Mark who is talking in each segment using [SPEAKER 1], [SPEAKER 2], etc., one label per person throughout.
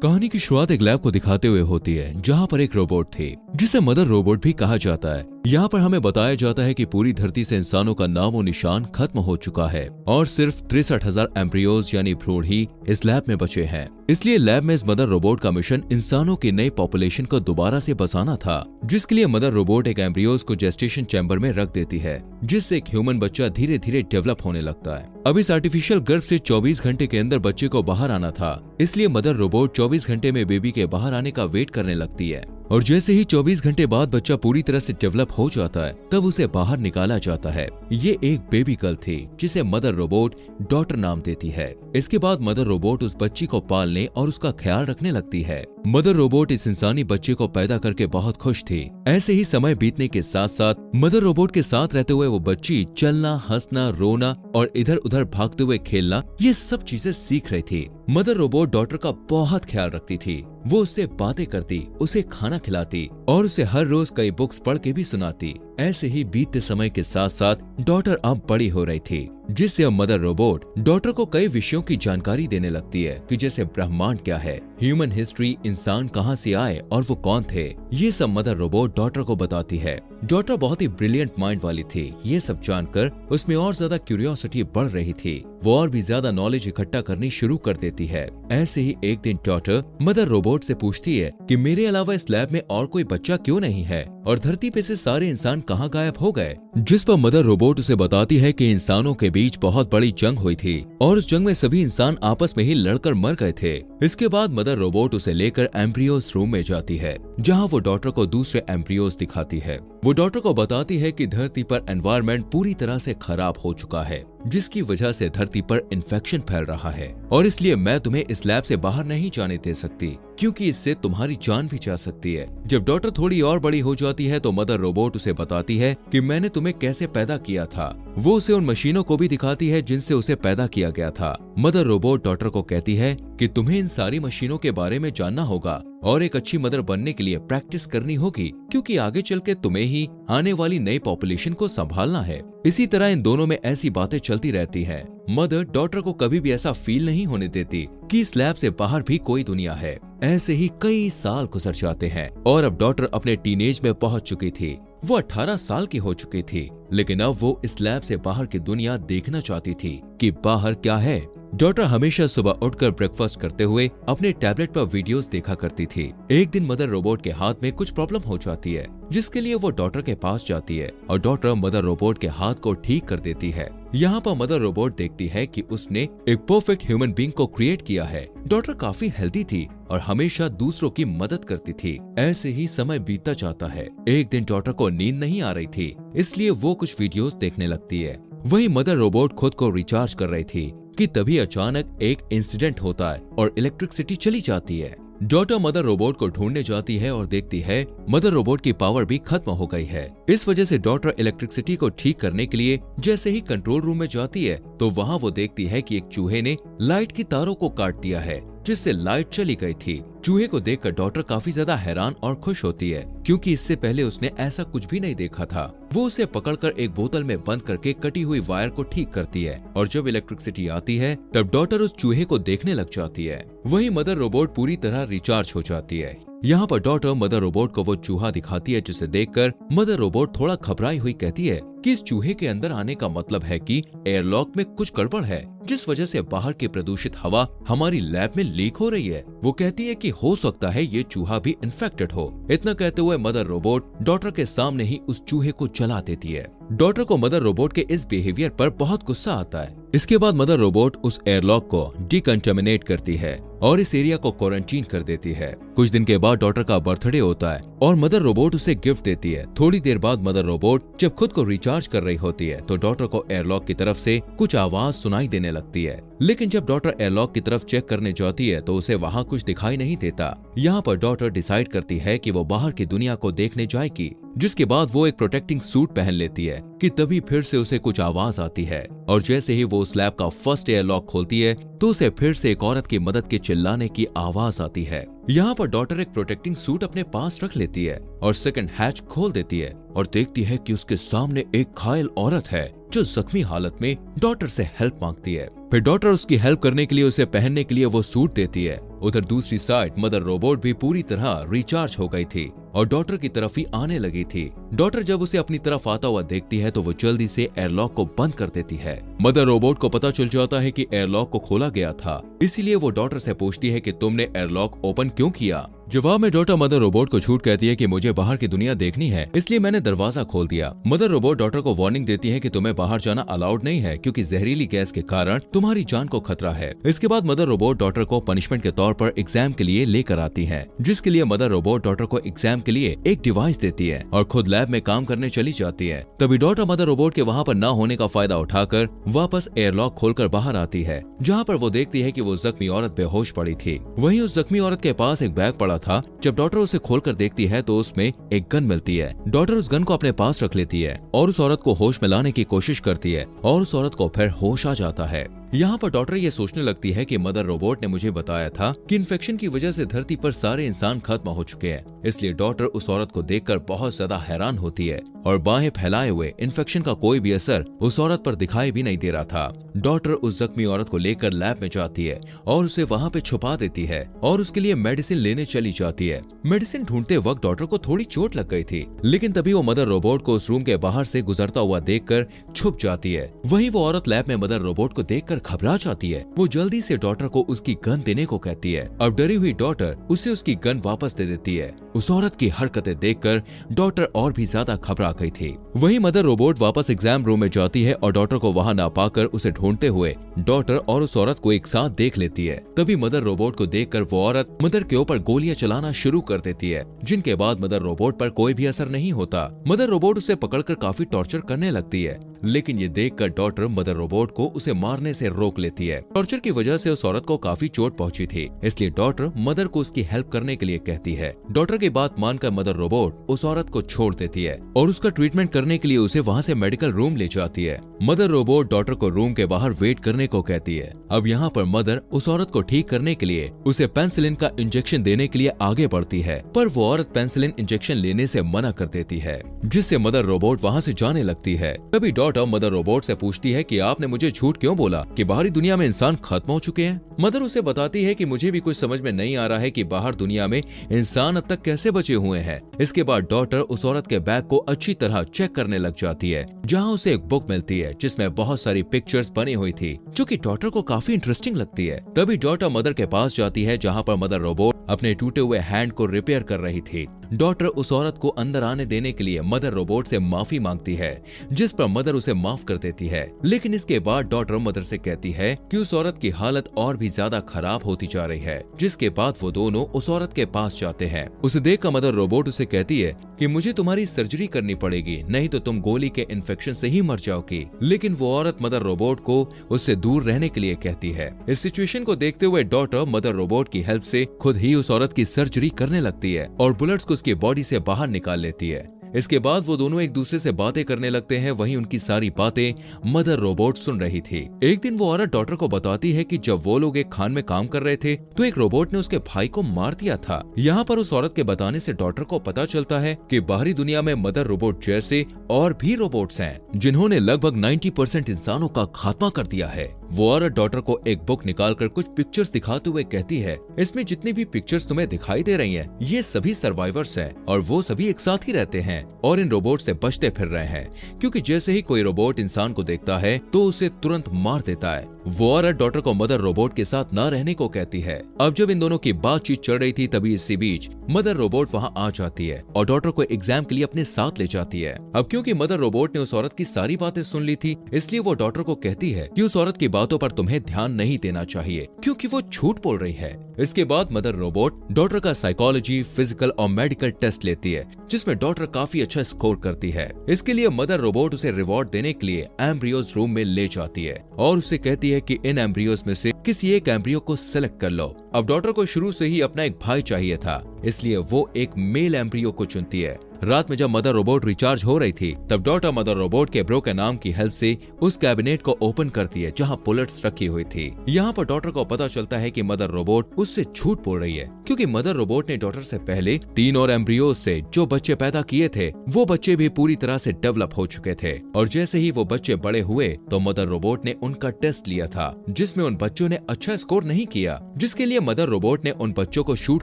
[SPEAKER 1] कहानी की शुरुआत एक लैब को दिखाते हुए होती है जहाँ पर एक रोबोट थी जिसे मदर रोबोट भी कहा जाता है। यहाँ पर हमें बताया जाता है कि पूरी धरती से इंसानों का नामो निशान खत्म हो चुका है और सिर्फ 63,000 एम्ब्रियोज यानी भ्रूण ही इस लैब में बचे हैं। इसलिए लैब में इस मदर रोबोट का मिशन इंसानों की नई पॉपुलेशन को दोबारा से बसाना था, जिसके लिए मदर रोबोट एक एम्ब्रियोज को जेस्टेशन चैम्बर में रख देती है, जिससे एक ह्यूमन बच्चा धीरे धीरे डेवलप होने लगता है। अब इस आर्टिफिशियल गर्भ से 24 घंटे के अंदर बच्चे को बाहर आना था, इसलिए मदर रोबोट 24 घंटे में बेबी के बाहर आने का वेट करने लगती है और जैसे ही 24 घंटे बाद बच्चा पूरी तरह से डेवलप हो जाता है तब उसे बाहर निकाला जाता है। ये एक बेबी गर्ल थी जिसे मदर रोबोट डॉटर नाम देती है। इसके बाद मदर रोबोट उस बच्ची को पालने और उसका ख्याल रखने लगती है। मदर रोबोट इस इंसानी बच्चे को पैदा करके बहुत खुश थी। ऐसे ही समय बीतने के साथ साथ मदर रोबोट के साथ रहते हुए वो बच्ची चलना, हंसना, रोना और इधर उधर भागते हुए खेलना, ये सब चीजें सीख रही थी। मदर रोबोट डॉटर का बहुत ख्याल रखती थी। वो उससे बातें करती, उसे खाना खिलाती और उसे हर रोज कई बुक्स पढ़ के भी सुनाती। ऐसे ही बीतते समय के साथ साथ डॉटर अब बड़ी हो रही थी, जिससे अब मदर रोबोट डॉटर को कई विषयों की जानकारी देने लगती है कि जैसे ब्रह्मांड क्या है, ह्यूमन हिस्ट्री, इंसान कहां से आए और वो कौन थे, ये सब मदर रोबोट डॉटर को बताती है। डॉटर बहुत ही ब्रिलियंट माइंड वाली थी। ये सब जानकर उसमें और ज्यादा क्यूरियोसिटी बढ़ रही थी। वो और भी ज्यादा नॉलेज इकट्ठा करनी शुरू कर देती है। ऐसे ही एक दिन डॉटर मदर रोबोट से पूछती है कि मेरे अलावा इस लैब में और कोई बच्चा क्यों नहीं है और धरती पे से सारे इंसान कहाँ गायब हो गए। जिस पर मदर रोबोट उसे बताती है कि इंसानों के बीच बहुत बड़ी जंग हुई थी और उस जंग में सभी इंसान आपस में ही लड़कर मर गए थे। इसके बाद मदर रोबोट उसे लेकर एम्ब्रियोज रूम में जाती है, जहाँ वो डॉटर को दूसरे एम्ब्रियोज दिखाती है। वो डॉटर को बताती है कि धरती पर एनवायरनमेंट पूरी तरह से खराब हो चुका है, जिसकी वजह से धरती पर इन्फेक्शन फैल रहा है और इसलिए मैं तुम्हें इस लैब से बाहर नहीं जाने दे सकती, क्योंकि इससे तुम्हारी जान भी जा सकती है। जब डॉटर थोड़ी और बड़ी हो जाती है तो मदर रोबोट उसे बताती है कि मैंने तुम्हें कैसे पैदा किया था। वो उसे उन मशीनों को भी दिखाती है जिनसे उसे पैदा किया गया था। मदर रोबोट डॉटर को कहती है कि तुम्हें इन सारी मशीनों के बारे में जानना होगा और एक अच्छी मदर बनने के लिए प्रैक्टिस करनी होगी, क्योंकि आगे चल के तुम्हें ही आने वाली नई पॉपुलेशन को संभालना है। इसी तरह इन दोनों में ऐसी बातें चलती रहती हैं। मदर डॉटर को कभी भी ऐसा फील नहीं होने देती कि इस लैब से बाहर भी कोई दुनिया है। ऐसे ही कई साल गुजर जाते हैं और अब डॉटर अपने टीनेज में पहुंच चुकी थी। वो 18 साल की हो चुकी थी, लेकिन अब वो इस लैब से बाहर की दुनिया देखना चाहती थी कि बाहर क्या है। डॉटर हमेशा सुबह उठकर ब्रेकफास्ट करते हुए अपने टैबलेट पर वीडियोस देखा करती थी। एक दिन मदर रोबोट के हाथ में कुछ प्रॉब्लम हो जाती है, जिसके लिए वो डॉटर के पास जाती है और डॉटर मदर रोबोट के हाथ को ठीक कर देती है। यहाँ पर मदर रोबोट देखती है कि उसने एक परफेक्ट ह्यूमन बीइंग को क्रिएट किया है। डॉटर काफी हेल्दी थी और हमेशा दूसरों की मदद करती थी। ऐसे ही समय बीतता जाता है। एक दिन डॉटर को नींद नहीं आ रही थी, इसलिए वो कुछ वीडियोस देखने लगती है। वही मदर रोबोट खुद को रिचार्ज कर रही थी कि तभी अचानक एक इंसिडेंट होता है और इलेक्ट्रिसिटी चली जाती है। डॉटर मदर रोबोट को ढूंढने जाती है और देखती है मदर रोबोट की पावर भी खत्म हो गई है। इस वजह से डॉटर इलेक्ट्रिसिटी को ठीक करने के लिए जैसे ही कंट्रोल रूम में जाती है तो वहाँ वो देखती है कि एक चूहे ने लाइट की तारों को काट दिया है, जिससे लाइट चली गई थी। चूहे को देखकर डॉटर काफी ज्यादा हैरान और खुश होती है, क्योंकि इससे पहले उसने ऐसा कुछ भी नहीं देखा था। वो उसे पकड़कर एक बोतल में बंद करके कटी हुई वायर को ठीक करती है और जब इलेक्ट्रिसिटी आती है तब डॉटर उस चूहे को देखने लग जाती है। वही मदर रोबोट पूरी तरह रिचार्ज हो जाती है। यहाँ पर डॉटर मदर रोबोट को वो चूहा दिखाती है, जिसे देखकर मदर रोबोट थोड़ा घबराई हुई कहती है कि इस चूहे के अंदर आने का मतलब है कि एयरलॉक में कुछ गड़बड़ है, जिस वजह से बाहर की प्रदूषित हवा हमारी लैब में लीक हो रही है। वो कहती है कि हो सकता है ये चूहा भी इन्फेक्टेड हो। इतना कहते हुए मदर रोबोट डॉटर के सामने ही उस चूहे को जला देती है। डॉटर को मदर रोबोट के इस बिहेवियर पर बहुत गुस्सा आता है। इसके बाद मदर रोबोट उस एयरलॉक को डिकंटामिनेट करती है और इस एरिया को क्वारंटीन कर देती है। कुछ दिन के बाद डॉटर का बर्थडे होता है और मदर रोबोट उसे गिफ्ट देती है। थोड़ी देर बाद मदर रोबोट जब खुद को रिचार्ज कर रही होती है तो डॉटर को एयरलॉक की तरफ से कुछ आवाज सुनाई देने लगती है, लेकिन जब डॉटर एयरलॉक की तरफ चेक करने जाती है तो उसे वहाँ कुछ दिखाई नहीं देता। यहाँ पर डॉटर डिसाइड करती है कि वो बाहर की दुनिया को देखने जाएगी, जिसके बाद वो एक प्रोटेक्टिंग सूट पहन लेती है कि तभी फिर से उसे कुछ आवाज आती है और जैसे ही वो उस लैब का फर्स्ट एयरलॉक खोलती है तो उसे फिर से एक औरत की मदद के चिल्लाने की आवाज आती है। यहाँ पर डॉटर एक प्रोटेक्टिंग सूट अपने पास रख लेती है और सेकंड हैच खोल देती है और देखती है कि उसके सामने एक घायल औरत है जो जख्मी हालत में डॉटर से हेल्प मांगती है। फिर डॉटर उसकी हेल्प करने के लिए उसे पहनने के लिए वो सूट देती है। उधर दूसरी साइड मदर रोबोट भी पूरी तरह रिचार्ज हो गई थी और डॉटर की तरफ ही आने लगी थी। डॉटर जब उसे अपनी तरफ आता हुआ देखती है तो वो जल्दी से एयरलॉक को बंद कर देती है। मदर रोबोट को पता चल जाता है कि एयरलॉक को खोला गया था, इसीलिए वो डॉटर से पूछती है कि तुमने एयरलॉक ओपन क्यों किया। जवाब में डॉटर मदर रोबोट को झूठ कहती है कि मुझे बाहर की दुनिया देखनी है, इसलिए मैंने दरवाजा खोल दिया। मदर रोबोट डॉटर को वार्निंग देती है कि तुम्हें बाहर जाना अलाउड नहीं है क्योंकि जहरीली गैस के कारण तुम्हारी जान को खतरा है। इसके बाद मदर रोबोट डॉटर को पनिशमेंट के तौर पर एग्जाम के लिए लेकर आती है, जिसके लिए मदर रोबोट डॉटर को एग्जाम के लिए एक डिवाइस देती है और खुद लैब में काम करने चली जाती है। तभी डॉटर मदर रोबोट के वहाँ पर न होने का फायदा उठाकर वापस एयरलॉक खोलकर बाहर आती है, जहाँ पर वो देखती है कि वो जख्मी औरत बेहोश पड़ी थी। वहीं उस जख्मी औरत के पास एक बैग पड़ा था। जब डॉटर उसे खोलकर देखती है तो उसमें एक गन मिलती है। डॉटर उस गन को अपने पास रख लेती है और उस औरत को होश में लाने की कोशिश करती है और उस औरत को फिर होश आ जाता है। यहाँ पर डॉटर ये सोचने लगती है कि मदर रोबोट ने मुझे बताया था कि इन्फेक्शन की वजह से धरती पर सारे इंसान खत्म हो चुके हैं, इसलिए डॉटर उस औरत को देखकर बहुत ज्यादा हैरान होती है और बाहें फैलाए हुए इन्फेक्शन का कोई भी असर उस औरत पर दिखाई भी नहीं दे रहा था। डॉटर उस जख्मी औरत को लेकर लैब में जाती है और उसे वहाँ पे छुपा देती है और उसके लिए मेडिसिन लेने चली जाती है। मेडिसिन ढूंढते वक्त डॉटर को थोड़ी चोट लग गई थी, लेकिन तभी वो मदर रोबोट को उस रूम के बाहर से गुजरता हुआ देखकर छुप जाती है। वहीं वो औरत लैब में मदर रोबोट को देखकर घबरा जाती है। वो जल्दी से डॉटर को उसकी गन देने को कहती है। अब डरी हुई डॉटर उसे उसकी गन वापस दे देती है। उस औरत की हरकतें देखकर डॉटर और भी ज्यादा घबरा गई थी। वहीं मदर रोबोट वापस एग्जाम रूम में जाती है और डॉटर को वहां ना पाकर उसे ढूंढते हुए डॉटर और उस औरत को एक साथ देख लेती है। तभी मदर रोबोट को देखकर वो औरत मदर के ऊपर गोलियां चलाना शुरू कर देती है, जिनके बाद मदर रोबोट पर कोई भी असर नहीं होता। मदर रोबोट उसे पकड़कर काफी टॉर्चर करने लगती है, लेकिन ये देखकर डॉटर मदर रोबोट को उसे मारने से रोक लेती है। टॉर्चर की वजह से उस औरत को काफी चोट पहुंची थी, इसलिए डॉटर मदर को उसकी हेल्प करने के लिए कहती है। डॉटर की बात मानकर मदर रोबोट उस औरत को छोड़ देती है और उसका ट्रीटमेंट करने के लिए उसे वहां से मेडिकल रूम ले जाती है। मदर रोबोट डॉटर को रूम के बाहर वेट करने को कहती है। अब यहाँ पर मदर उस औरत को ठीक करने के लिए उसे पेनिसिलिन का इंजेक्शन देने के लिए आगे बढ़ती है, पर वो औरत पेनिसिलिन इंजेक्शन लेने से मना कर देती है, जिससे मदर रोबोट वहाँ से जाने लगती है। तभी डॉटर मदर रोबोट से पूछती है कि आपने मुझे झूठ क्यों बोला कि बाहरी दुनिया में इंसान खत्म हो चुके हैं। मदर उसे बताती है कि मुझे भी कुछ समझ में नहीं आ रहा है कि बाहर दुनिया में इंसान अब तक कैसे बचे हुए हैं। इसके बाद डॉटर उस औरत के बैग को अच्छी तरह चेक करने लग जाती है, जहाँ उसे एक बुक मिलती है जिसमें बहुत सारी पिक्चर्स बनी हुई थी, जो कि डॉटर को काफी इंटरेस्टिंग लगती है। तभी डॉटर मदर के पास जाती है, जहाँ पर मदर रोबोट अपने टूटे हुए हैंड को रिपेयर कर रही थी। डॉटर उस औरत को अंदर आने देने के लिए मदर रोबोट से माफी मांगती है, जिस पर मदर उसे माफ कर देती है। लेकिन इसके बाद डॉटर मदर से कहती है कि उस औरत की हालत और भी ज्यादा खराब होती जा रही है, जिसके बाद वो दोनों उस औरत के पास जाते हैं। उसे देखकर मदर रोबोट उसे कहती है कि मुझे तुम्हारी सर्जरी करनी पड़ेगी, नहीं तो तुम गोली के इन्फेक्शन से ही मर जाओगी। लेकिन वो औरत मदर रोबोट को उससे दूर रहने के लिए कहती है। इस सिचुएशन को देखते हुए डॉटर मदर रोबोट की हेल्प से खुद ही उस औरत की सर्जरी करने लगती है और बुलेट्स को उसकी बॉडी से बाहर निकाल लेती है। इसके बाद वो दोनों एक दूसरे से बातें करने लगते हैं। वहीं उनकी सारी बातें मदर रोबोट सुन रही थी। एक दिन वो औरत डॉटर को बताती है कि जब वो लोग एक खान में काम कर रहे थे तो एक रोबोट ने उसके भाई को मार दिया था। यहाँ पर उस औरत के बताने से डॉटर को पता चलता है कि बाहरी दुनिया में मदर रोबोट जैसे और भी रोबोट्स हैं, जिन्होंने लगभग 90% इंसानों का खात्मा कर दिया है। वो औरत डॉटर को एक बुक निकालकर कुछ पिक्चर्स दिखाते हुए कहती है, इसमें जितनी भी पिक्चर्स तुम्हें दिखाई दे रही हैं, ये सभी सर्वाइवर्स हैं और वो सभी एक साथ ही रहते हैं और इन रोबोट से बचते फिर रहे हैं, क्योंकि जैसे ही कोई रोबोट इंसान को देखता है तो उसे तुरंत मार देता है। वो औरत डॉटर को मदर रोबोट के साथ न रहने को कहती है। अब जब इन दोनों की बातचीत चल रही थी तभी इसी बीच मदर रोबोट वहां आ जाती है और डॉटर को एग्जाम के लिए अपने साथ ले जाती है। अब क्योंकि मदर रोबोट ने उस औरत की सारी बातें सुन ली थी, इसलिए वो डॉटर को कहती है कि उस औरत की बातों पर तुम्हें ध्यान नहीं देना चाहिए, क्योंकि वो झूठ बोल रही है। इसके बाद मदर रोबोट डॉटर का साइकोलॉजी, फिजिकल और मेडिकल टेस्ट लेती है, जिसमें डॉटर काफी अच्छा स्कोर करती है। इसके लिए मदर रोबोट उसे रिवॉर्ड देने के लिए एम्ब्रियोज रूम में ले जाती है और उसे कहती है कि इन एम्ब्रियोज में से किसी एक एम्ब्रियो को सिलेक्ट कर लो। अब डॉटर को शुरू से ही अपना एक भाई चाहिए था, इसलिए वो एक मेल एम्ब्रियो को चुनती है। रात में जब मदर रोबोट रिचार्ज हो रही थी तब डॉटर मदर रोबोट के ब्रो के नाम की हेल्प से उस कैबिनेट को ओपन करती है जहाँ बुलेट्स रखी हुई थी। यहाँ पर डॉटर को पता चलता है कि मदर रोबोट उससे झूठ बोल रही है, क्योंकि मदर रोबोट ने डॉटर से पहले 3 और एम्ब्रियोज से जो बच्चे पैदा किए थे वो बच्चे भी पूरी तरह से डेवलप हो चुके थे। और जैसे ही वो बच्चे बड़े हुए तो मदर रोबोट ने उनका टेस्ट लिया था, जिसमें उन बच्चों ने अच्छा स्कोर नहीं किया, जिसके लिए मदर रोबोट ने उन बच्चों को शूट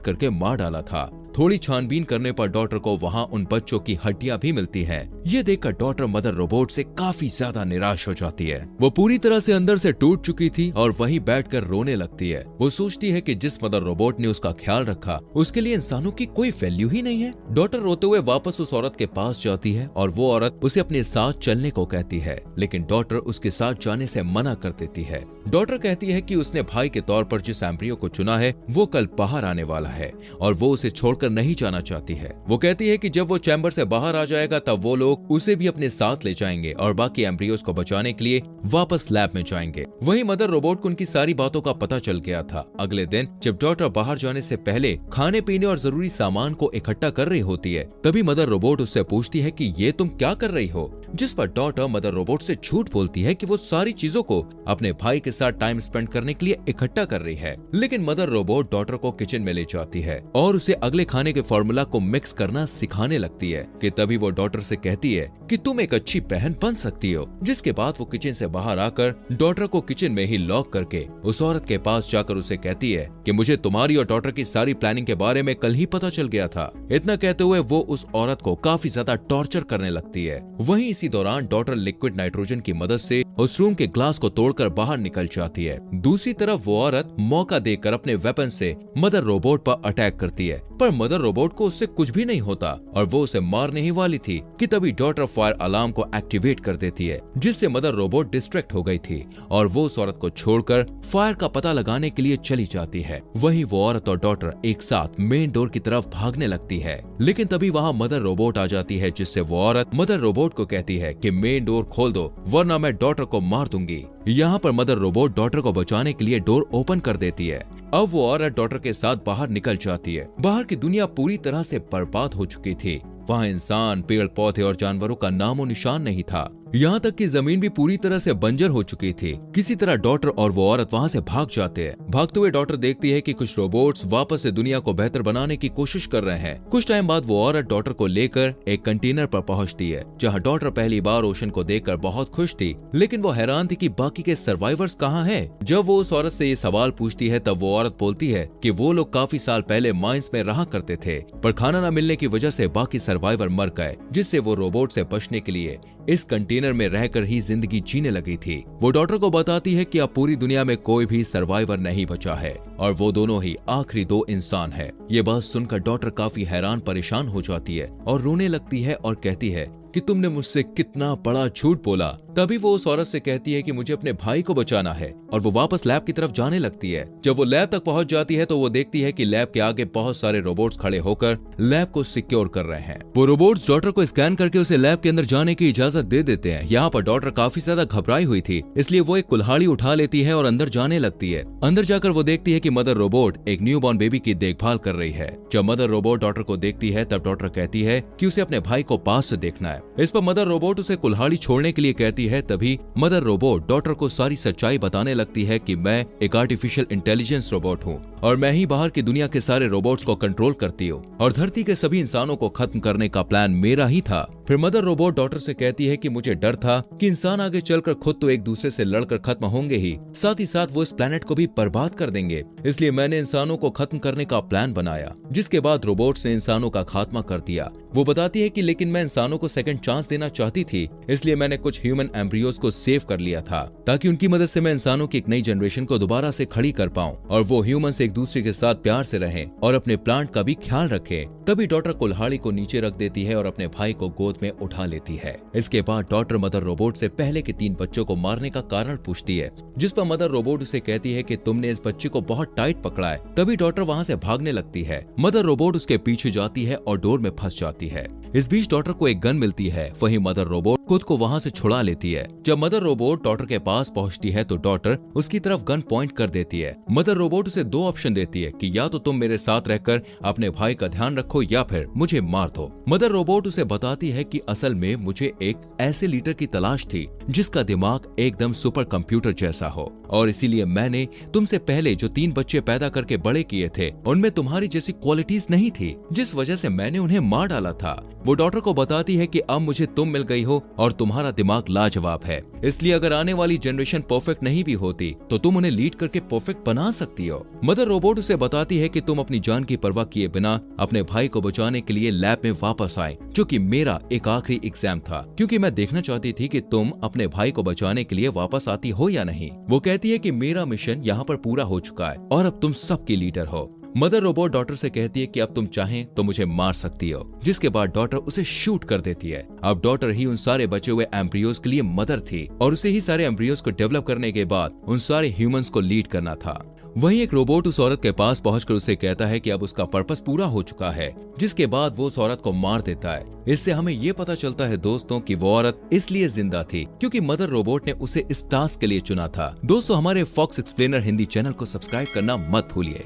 [SPEAKER 1] करके मार डाला था। थोड़ी छानबीन करने पर डॉटर को वहाँ उन बच्चों की हड्डियां भी मिलती हैं। ये देखकर डॉटर मदर रोबोट से काफी ज्यादा निराश हो जाती है। वो पूरी तरह से अंदर से टूट चुकी थी और वहीं बैठकर रोने लगती है। वो सोचती है कि जिस मदर रोबोट ने उसका ख्याल रखा उसके लिए इंसानों की कोई वैल्यू ही नहीं है। डॉटर रोते हुए वापस उस औरत के पास जाती है और वो औरत उसे अपने साथ चलने को कहती है, लेकिन डॉटर उसके साथ जाने से मना कर देती है। डॉटर कहती है कि उसने भाई के तौर पर जिस एम्ब्रियो को चुना है वो कल बाहर आने वाला है और वो उसे छोड़कर नहीं जाना चाहती है। वो कहती है कि जब वो चैम्बर से बाहर आ जाएगा तब वो लोग उसे भी अपने साथ ले जाएंगे और बाकी एम्ब्रियोज को बचाने के लिए वापस लैब में जाएंगे। वहीं मदर रोबोट को उनकी सारी बातों का पता चल गया था। अगले दिन जब डॉटर बाहर जाने से पहले खाने पीने और जरूरी सामान को इकट्ठा कर रही होती है तभी मदर रोबोट उससे पूछती है कि ये तुम क्या कर रही हो, जिस पर डॉटर मदर रोबोट से झूठ बोलती है कि वो सारी चीजों को अपने भाई के साथ टाइम स्पेंड करने के लिए इकट्ठा कर रही है। लेकिन मदर रोबोट डॉटर को किचन में ले जाती है और उसे अगले खाने के फॉर्मूला को मिक्स करना सिखाने लगती है कि तभी वो डॉटर से कहती है कि तुम एक अच्छी बहन बन सकती हो। जिसके बाद वो किचन से बाहर आकर डॉटर को किचन में ही लॉक करके उस औरत के पास जाकर उसे कहती है कि मुझे तुम्हारी और डॉटर की सारी प्लानिंग के बारे में कल ही पता चल गया था। इतना कहते हुए वो उस औरत को काफी ज्यादा टॉर्चर करने लगती है। वहीं इसी दौरान डॉटर लिक्विड नाइट्रोजन की मदद से उस रूम के ग्लास को तोड़कर बाहर निकल जाती है। दूसरी तरफ वो औरत मौका देकर अपने वेपन से मदर रोबोट पर अटैक करती है, पर मदर रोबोट को उससे कुछ भी नहीं होता और वो उसे मारने ही वाली थी कि तभी डॉटर फायर अलार्म को एक्टिवेट कर देती है, जिससे मदर रोबोट डिस्ट्रैक्ट हो गई थी और वो उस औरत को छोड़कर फायर का पता लगाने के लिए चली जाती है। वहीं वो औरत और डॉटर एक साथ मेन डोर की तरफ भागने लगती है, लेकिन तभी वहाँ मदर रोबोट आ जाती है, जिससे वो औरत मदर रोबोट को कहती है कि मेन डोर खोल दो वरना मैं डॉटर को मार दूंगी। यहाँ पर मदर रोबोट डॉटर को बचाने के लिए डोर ओपन कर देती है। अब वो औरत डॉटर के साथ बाहर निकल जाती है। बाहर की दुनिया पूरी तरह से बर्बाद हो चुकी थी। वहाँ इंसान, पेड़ पौधे और जानवरों का नामो निशान नहीं था। यहाँ तक कि जमीन भी पूरी तरह से बंजर हो चुकी थी। किसी तरह डॉटर और वो औरत वहाँ से भाग जाते हैं। भागते हुए डॉटर देखती है कि कुछ रोबोट्स वापस से दुनिया को बेहतर बनाने की कोशिश कर रहे हैं। कुछ टाइम बाद वो औरत डॉटर को लेकर एक कंटेनर पर पहुँचती है, जहाँ डॉटर पहली बार ओशन को देखकर बहुत खुश थी, लेकिन वो हैरान थी कि बाकी के सर्वाइवर्स कहाँ हैं। जब वो उस औरत से ये सवाल पूछती है तब वो औरत बोलती है कि वो लोग काफी साल पहले माइंस में रहा करते थे, पर खाना न मिलने की वजह से बाकी सर्वाइवर मर गए, जिससे वो रोबोट से बचने के लिए इस कंटेनर में रहकर ही जिंदगी जीने लगी थी। वो डॉटर को बताती है कि अब पूरी दुनिया में कोई भी सर्वाइवर नहीं बचा है और वो दोनों ही आखिरी 2 इंसान है। ये बात सुनकर डॉटर काफी हैरान परेशान हो जाती है और रोने लगती है और कहती है कि तुमने मुझसे कितना बड़ा झूठ बोला। तभी वो उस औरत से कहती है कि मुझे अपने भाई को बचाना है और वो वापस लैब की तरफ जाने लगती है। जब वो लैब तक पहुंच जाती है तो वो देखती है कि लैब के आगे बहुत सारे रोबोट्स खड़े होकर लैब को सिक्योर कर रहे हैं। वो रोबोट्स डॉटर को स्कैन करके उसे लैब के अंदर जाने की इजाजत दे देते हैं। यहाँ पर डॉटर काफी ज्यादा घबराई हुई थी, इसलिए वो एक कुल्हाड़ी उठा लेती है और अंदर जाने लगती है। अंदर जाकर वो देखती है कि मदर रोबोट एक न्यू बॉर्न बेबी की देखभाल कर रही है। जब मदर रोबोट डॉटर को देखती है तब डॉटर कहती है कि उसे अपने भाई को पास से देखना है। इस पर मदर रोबोट उसे कुल्हाड़ी छोड़ने के लिए कहती है। तभी मदर रोबोट डॉटर को सारी सच्चाई बताने लगती है कि मैं एक आर्टिफिशियल इंटेलिजेंस रोबोट हूँ और मैं ही बाहर की दुनिया के सारे रोबोट्स को कंट्रोल करती हूँ और धरती के सभी इंसानों को खत्म करने का प्लान मेरा ही था। फिर मदर रोबोट डॉटर से कहती है कि मुझे डर था कि इंसान आगे चलकर खुद तो एक दूसरे से लड़कर खत्म होंगे ही, साथ ही साथ वो इस प्लेनेट को भी बर्बाद कर देंगे, इसलिए मैंने इंसानों को खत्म करने का प्लान बनाया। जिसके बाद रोबोट्स ने इंसानों का खात्मा कर दिया। वो बताती है कि लेकिन मैं इंसानों को सेकंड चांस देना चाहती थी, इसलिए मैंने कुछ ह्यूमन एम्ब्रियोज को सेव कर लिया था ताकि उनकी मदद से मैं इंसानों की एक नई जनरेशन को दोबारा से खड़ी कर पाऊं और वो ह्यूमन से एक दूसरे के साथ प्यार से रहें और अपने प्लांट का भी ख्याल रखें। तभी डॉटर कुल्हाड़ी को नीचे रख देती है और अपने भाई को गोद में उठा लेती है। इसके बाद डॉटर मदर रोबोट से पहले के 3 बच्चों को मारने का कारण पूछती है, जिस पर मदर रोबोट उसे कहती है कि तुमने इस बच्चे को बहुत टाइट पकड़ा है। तभी डॉटर वहाँ से भागने लगती है। मदर रोबोट उसके पीछे जाती है और डोर में फंस जाती है। इस बीच डॉटर को एक गन मिलती है। वहीं मदर रोबोट खुद को वहाँ से छुड़ा लेती है। जब मदर रोबोट डॉटर के पास पहुँचती है तो डॉटर उसकी तरफ गन पॉइंट कर देती है। मदर रोबोट उसे 2 ऑप्शन देती है कि या तो तुम मेरे साथ रहकर अपने भाई का ध्यान रखो या फिर मुझे मार दो। मदर रोबोट उसे बताती है कि असल में मुझे एक ऐसे लीडर की तलाश थी जिसका दिमाग एकदम सुपर कंप्यूटर जैसा हो, और इसीलिए मैंने तुमसे पहले जो 3 बच्चे पैदा करके बड़े किए थे उनमें तुम्हारी जैसी क्वालिटीज नहीं थी, जिस वजह से मैंने उन्हें मार डाला था। वो डॉटर को बताती है कि अब मुझे तुम मिल गई हो और तुम्हारा दिमाग लाजवाब है, इसलिए अगर आने वाली जनरेशन परफेक्ट नहीं भी होती तो तुम उन्हें लीड करके परफेक्ट बना सकती हो। मदर रोबोट उसे बताती है कि तुम अपनी जान की परवाह किए बिना अपने भाई को बचाने के लिए लैब में वापस आए, जो कि मेरा एक आखिरी एग्जाम था, क्योंकि मैं देखना चाहती थी कि तुम अपने भाई को बचाने के लिए वापस आती हो या नहीं। वो कहती है कि मेरा मिशन यहाँ पर पूरा हो चुका है और अब तुम सबकी लीडर हो। मदर रोबोट डॉटर से कहती है कि अब तुम चाहें तो मुझे मार सकती हो, जिसके बाद डॉटर उसे शूट कर देती है। अब डॉटर ही उन सारे बचे हुए एम्ब्रियोज के लिए मदर थी और उसे ही सारे एम्ब्रियोज को डेवलप करने के बाद उन सारे ह्यूमंस को लीड करना था। वहीं एक रोबोट उस औरत के पास पहुंचकर उसे कहता है कि अब उसका पर्पस पूरा हो चुका है, जिसके बाद वो उस औरत को मार देता है। इससे हमें ये पता चलता है दोस्तों कि वो औरत इसलिए जिंदा थी क्योंकि मदर रोबोट ने उसे इस टास्क के लिए चुना था। दोस्तों, हमारे फॉक्स एक्सप्लेनर हिंदी चैनल को सब्सक्राइब करना मत भूलिए।